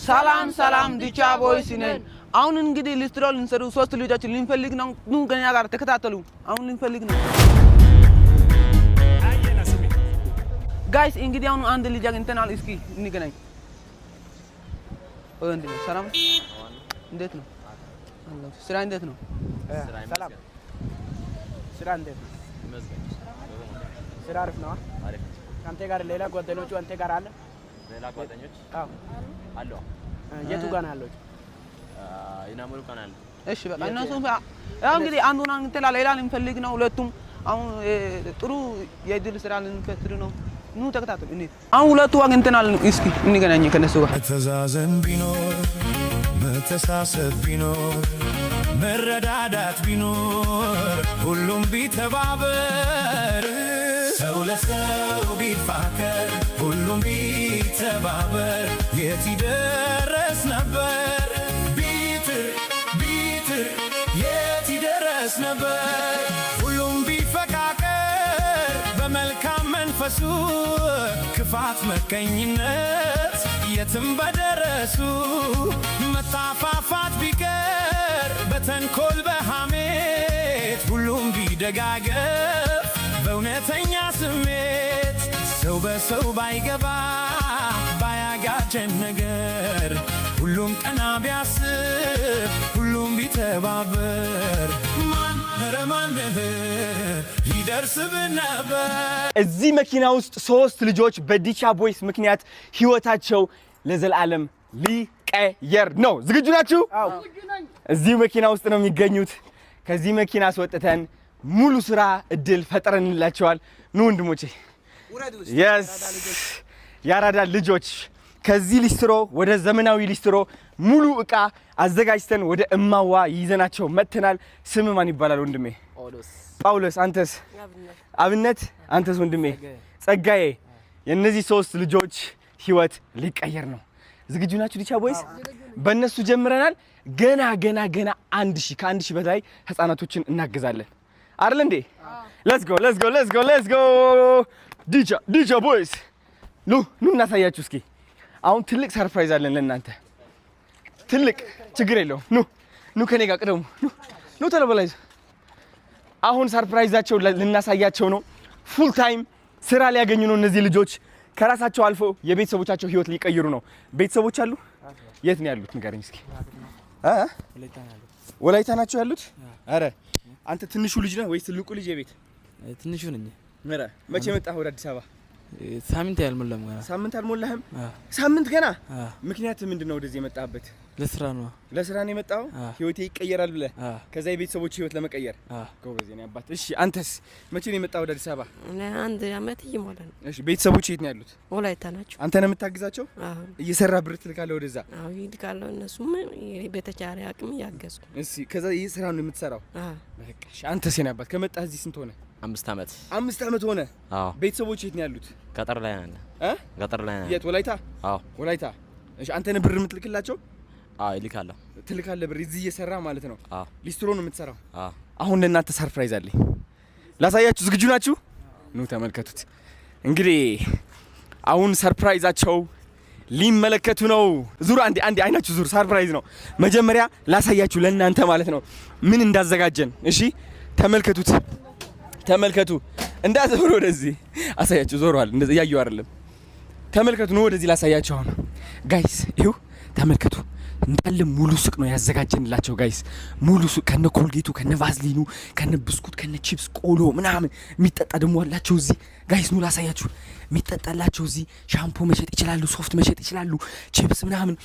ሰላም ዲቻ ቦይስ ነን አሁን እንግዲህ ሊስትሮል እንሰሩ ሶስት ልጆች ልንፈልግ ነው ኑ ገኛ ጋር ተከታተሉ አሁን ልንፈልግ ነው ጋይስ እንግዲህ አሁን አንድ ልጅ አግኝተናል እስኪ እንገናኝ ወንድ ሰላም እንዴት ነው ስራ እንዴት ነው ሰላም ስራ እንዴት ነው ስራ አሪፍ ነው አሪፍ አንተ ጋር ሌላ ጓደኞቹ አንተ ጋር አለ ሌላ ጓደኞች አዎ አሎ የቱ ጋር ነው ያለው ይናሙሉ ጋር አለ እሺ በቃ እነሱ ያው እንግዲህ አንዱን አንተ ሌላ ልንፈልግ ነው ሁለቱም አሁን ጥሩ የድል ስራ ልንፈጥር ነው ኑ ተከታተሉ እኔ አሁን ሁለቱ አግኝተናል እስኪ እንገናኝ ከነሱ ጋር ተዛዘን ቢኖር መተሳሰብ ቢኖር መረዳዳት ቢኖር ሁሉም ቢተባበር ሰው ለሰው ቢፋቀር ሁሉም ቢተባበር የት ይደረስ ነበር ቢትር የት ይደረስ ነበር ሁሉም ቢፈቃቀር በመልካም መንፈሱ ክፋት መቀኝነት የትም በደረሱ መጣፋፋት ቢቀር በተንኮል በሐሜት ሁሉም ቢደጋገፍ በእውነተኛ ስሜት ሰው በሰው ባይገባ ባያጋጨን ነገር ሁሉም ቀና ቢያስብ ሁሉም ቢተባበር ማን ይደርስብን ነበር እዚህ መኪና ውስጥ ሶስት ልጆች በዲቻ ቦይስ ምክንያት ህይወታቸው ለዘላለም ሊቀየር ነው ዝግጁ ናችሁ አዎ እዚህ መኪና ውስጥ ነው የሚገኙት ከዚህ መኪና አስወጥተን ሙሉ ስራ እድል ፈጥረንላቸዋል ኑ ወንድሞቼ yes ያራዳ ልጆች ከዚህ ሊስትሮ ወደ ዘመናዊ ሊስትሮ ሙሉ እቃ አዘጋጅተን ወደ እማዋ ይዘናቸው መተናል ስም ማን ይባላል ወንድሜ ጳውሎስ አንተስ አብነት አንተስ ወንድሜ ጸጋዬ የነዚህ ሶስት ልጆች ህይወት ሊቀየር ነው ዝግጁ ናችሁ ዲቻ ቦይስ በእነሱ ጀምረናል ገና 1000 ከ1000 በላይ ህፃናቶችን እናገዛለን አይደል እንዴ let's go ዲቻ ቦይስ ኑ እናሳያችሁ እስኪ አሁን ትልቅ ሰርፕራይዝ አለን ለእናንተ ትልቅ ችግር የለውም ኑ ከኔ ጋር ቀደሙ ኑ ተለበላይዝ አሁን ሰርፕራይዛቸው ልናሳያቸው ነው ፉል ታይም ስራ ሊያገኙ ነው እነዚህ ልጆች ከራሳቸው አልፎ የቤተሰቦቻቸው ህይወት ሊቀይሩ ነው ቤተሰቦች አሉ የት ነው ያሉት ንገረኝ እስኪ ወላይታ ናቸው ያሉት አረ አንተ ትንሹ ልጅ ነህ ወይስ ትልቁ ልጅ የቤት ትንሹ ነኝ መቼ መጣህ ወደ አዲስ አበባ ሳምንት ያልሞላም ገና ሳምንት አልሞላህም ሳምንት ገና ምክንያት ምንድነው ወደዚህ የመጣበት ለስራ ነው የመጣው ህይወቴ ይቀየራል ብለህ ከዛ የቤተሰቦች ህይወት ለመቀየር ጎበዝ ነኝ አባት እሺ አንተስ መቼ ነው የመጣው ወደ አዲስ አበባ አንድ አመት ይሞላል እሺ ቤተሰቦች የት ነው ያሉት ወላይታ ናቸው አንተ ነው የምታግዛቸው እየሰራ ብር ትልካለህ ወደዛ ይልካለሁ እነሱም በተቻለ አቅም ያገዙ እሺ ከዛ ይሄ ስራ ነው የምትሰራው በቃ እሺ አንተስ የኔ አባት ከመጣህ እዚህ ስንት ሆነ 5 አመት 5 አመት ሆነ ቤተሰቦች የት ነው ያሉት ገጠር ላይ ነን ገጠር ላይ ነን የት ወላይታ ወላይታ እሺ አንተ ነህ ብር የምትልክላቸው ይልካለሁ ትልካለህ ብር እዚህ እየሰራ ማለት ነው ሊስትሮ ነው የምትሰራው አሁን ለእናንተ ሰርፕራይዝ አለኝ ላሳያችሁ ዝግጁ ናችሁ ኑ ተመልከቱት እንግዲህ አሁን ሰርፕራይዛቸው ሊመለከቱ ነው ዙር አንዴ አይናችሁ ዙር ሰርፕራይዝ ነው መጀመሪያ ላሳያችሁ ለእናንተ ማለት ነው ምን እንዳዘጋጀን እሺ ተመልከቱ እንዳዘሩ ወደዚህ አሳያችሁ ዞሯል እንደዚህ ያዩ አይደለም ተመልከቱ ነው ወደዚህ ላሳያችሁ አሁን ጋይስ ይሁ ተመልከቱ እንዳለ ሙሉ ሱቅ ነው ያዘጋጀንላቸው ጋይስ ሙሉ ሱቅ ከነ ኮልጌቱ ከነ ቫዝሊኑ ከነ ብስኩት ከነ ቺፕስ ቆሎ ምናምን የሚጠጣ ደግሞ አላቸው እዚህ ጋይስ ኑ ላሳያችሁ የሚጠጣላቸው እዚህ ሻምፖ መሸጥ ይችላሉ ሶፍት መሸጥ ይችላሉ ቺፕስ ምናምን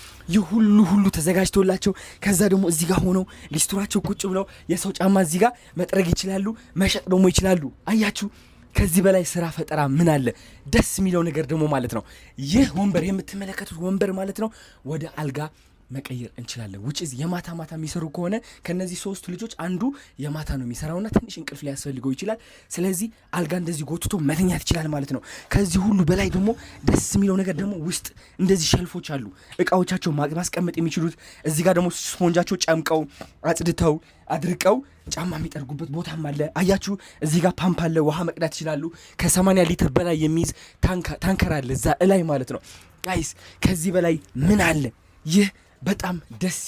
ሁሉ ተዘጋጅቶላቸው ከዛ ደግሞ እዚህ ጋር ሆነው ሊስትሯቸው ቁጭ ብለው የሰው ጫማ እዚህ ጋር መጥረግ ይችላሉ መሸጥ ደግሞ ይችላሉ አያችሁ ከዚህ በላይ ስራ ፈጠራ ምን አለ ደስ የሚለው ነገር ደግሞ ማለት ነው ይህ ወንበር የምትመለከቱት ወንበር ማለት ነው ወደ አልጋ መቀየር እንችላለን which is የማታ የሚሰሩ ከሆነ ከነዚህ ሶስት ልጆች አንዱ የማታ ነው የሚሰራውና ትንሽ እንቅልፍ ሊያስፈልገው ይችላል ስለዚህ አልጋ እንደዚህ ጎትቶ መተኛት ይችላል ማለት ነው ከዚህ ሁሉ በላይ ደግሞ ደስ የሚለው ነገር ደግሞ ውስጥ እንደዚህ ሸልፎች አሉ እቃዎቻቸው ማስቀመጥ የሚችሉት እዚህ ጋር ደግሞ ስፖንጃቸው ጨምቀው አጽድተው አድርቀው ጫማ የሚጠርጉበት ቦታም አለ አያችሁ እዚህ ጋር ፓምፕ አለ ውሃ መቅዳት ይችላሉ ከ80 ሊትር በላይ የሚይዝ ታንከር አለ እዛ ላይ ማለት ነው ጋይስ ከዚህ በላይ ምን አለ ይህ በጣም ደስ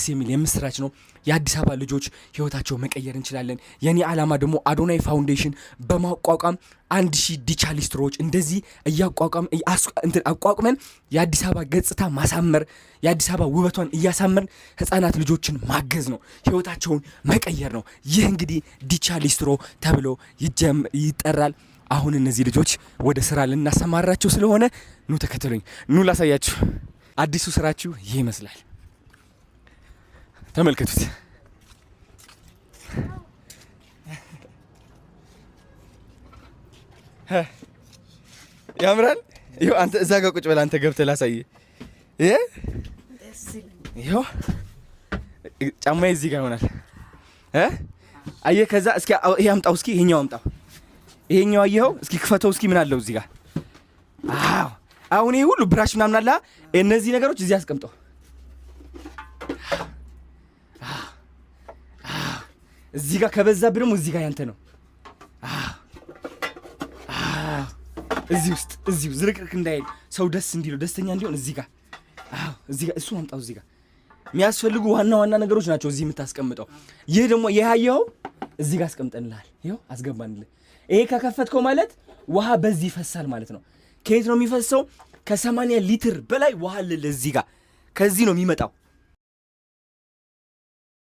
የሚል የምስራች ነው። የአዲስ አበባ ልጆች ህይወታቸው መቀየር እንችላለን። የኔ ዓላማ ደግሞ አዶናይ ፋውንዴሽን በማቋቋም 1000 ዲቻ ሊስትሮዎች እንደዚህ አቋቁመን የአዲስ አበባ ገጽታ ማሳመር፣ የአዲስ አበባ ውበቷን እያሳመርን ህፃናት ልጆችን ማገዝ ነው፣ ህይወታቸውን መቀየር ነው። ይህ እንግዲህ ዲቻ ሊስትሮ ተብሎ ይጠራል። አሁን እነዚህ ልጆች ወደ ስራ ልናሰማራቸው ስለሆነ ኑ ተከተሉኝ፣ ኑ ላሳያችሁ። አዲሱ ስራችሁ ይህ ይመስላል። ተመልከቱት። ያምራል። ይኸው አንተ እዛ ጋር ቁጭ በል፣ አንተ ገብተህ ላሳይህ። ይኸው ጫማዬ እዚህ ጋር ይሆናል። አየህ። ከዛ እስኪ ይሄ አምጣው፣ እስኪ ይሄኛው አምጣው። ይሄኛው አየኸው? እስኪ ክፈተው፣ እስኪ ምን አለው እዚህ ጋር። አዎ አሁን ይሄ ሁሉ ብራሽ ምናምን አለ። እነዚህ ነገሮች እዚህ አስቀምጠው። እዚህ ጋር ከበዛብህ ደግሞ እዚህ ጋር ያንተ ነው። እዚሁ ዝርቅርቅ እንዳይል ሰው ደስ እንዲለው ደስተኛ እንዲሆን እዚህ ጋር እሱ አምጣው። እዚህ ጋር የሚያስፈልጉ ዋና ነገሮች ናቸው እዚህ የምታስቀምጠው። ይህ ደግሞ ያያየው እዚህ ጋር አስቀምጠንልሃል። ይኸው አስገባንልህ። ይሄ ከከፈትከው ማለት ውሃ በዚህ ይፈሳል ማለት ነው። ከየት ነው የሚፈሰው? ከ80 ሊትር በላይ ውሃ አለ እዚህ ጋር። ከዚህ ነው የሚመጣው።